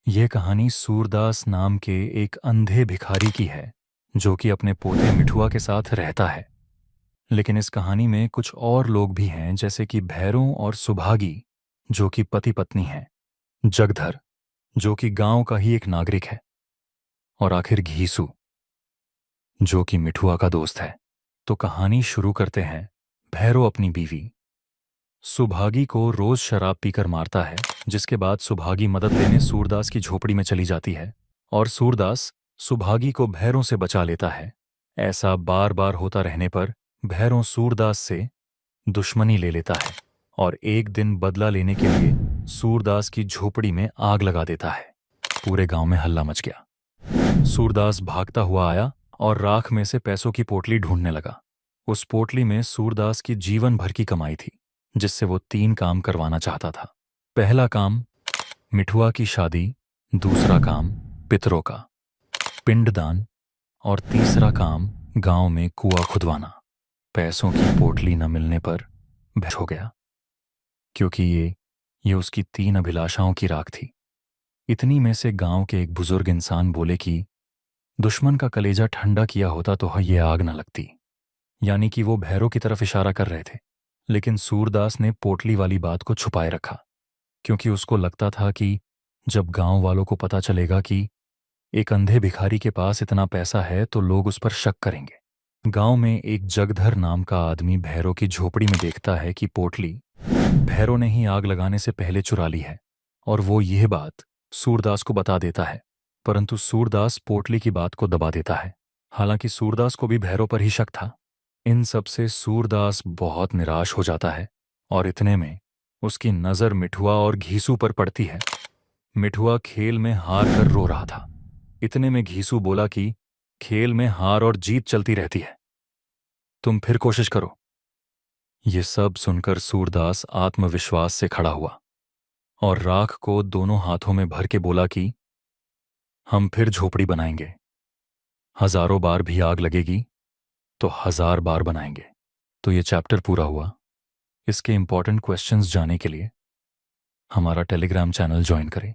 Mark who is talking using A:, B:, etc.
A: यह कहानी सूरदास नाम के एक अंधे भिखारी की है जो कि अपने पोते मिठुआ के साथ रहता है। लेकिन इस कहानी में कुछ और लोग भी हैं, जैसे कि भैरों और सुभागी जो कि पति पत्नी हैं, जगधर जो कि गांव का ही एक नागरिक है, और आखिर घीसू जो कि मिठुआ का दोस्त है। तो कहानी शुरू करते हैं। भैरो अपनी बीवी सुभागी को रोज शराब पीकर मारता है, जिसके बाद सुभागी मदद लेने सूरदास की झोपड़ी में चली जाती है और सूरदास सुभागी को भैरों से बचा लेता है। ऐसा बार बार होता रहने पर भैरों सूरदास से दुश्मनी ले लेता है और एक दिन बदला लेने के लिए सूरदास की झोपड़ी में आग लगा देता है। पूरे गांव में हल्ला मच गया। सूरदास भागता हुआ आया और राख में से पैसों की पोटली ढूंढने लगा। उस पोटली में सूरदास की जीवन भर की कमाई थी, जिससे वो 3 काम करवाना चाहता था। पहला काम मिठुआ की शादी, दूसरा काम पितरों का पिंडदान और तीसरा काम गांव में कुआं खुदवाना। पैसों की पोटली न मिलने पर बहस हो गया, क्योंकि ये उसकी 3 अभिलाषाओं की राख थी। इतनी में से गांव के एक बुजुर्ग इंसान बोले कि दुश्मन का कलेजा ठंडा किया होता तो ये आग न लगती। यानी कि वो भैरों की तरफ इशारा कर रहे थे। लेकिन सूरदास ने पोटली वाली बात को छुपाए रखा, क्योंकि उसको लगता था कि जब गांव वालों को पता चलेगा कि एक अंधे भिखारी के पास इतना पैसा है तो लोग उस पर शक करेंगे। गांव में एक जगधर नाम का आदमी भैरों की झोपड़ी में देखता है कि पोटली भैरों ने ही आग लगाने से पहले चुरा ली है, और वो यह बात सूरदास को बता देता है। परंतु सूरदास पोटली की बात को दबा देता है, हालांकि सूरदास को भी भैरों पर ही शक था। इन सब से सूरदास बहुत निराश हो जाता है और इतने में उसकी नज़र मिठुआ और घीसू पर पड़ती है। मिठुआ खेल में हार कर रो रहा था। इतने में घीसू बोला कि खेल में हार और जीत चलती रहती है, तुम फिर कोशिश करो। ये सब सुनकर सूरदास आत्मविश्वास से खड़ा हुआ और राख को दोनों हाथों में भर के बोला कि हम फिर झोपड़ी बनाएंगे। हजारों बार भी आग लगेगी तो 1000 बार बनाएंगे। तो ये चैप्टर पूरा हुआ। इसके इंपॉर्टेंट क्वेश्चंस जानने के लिए हमारा टेलीग्राम चैनल ज्वाइन करें।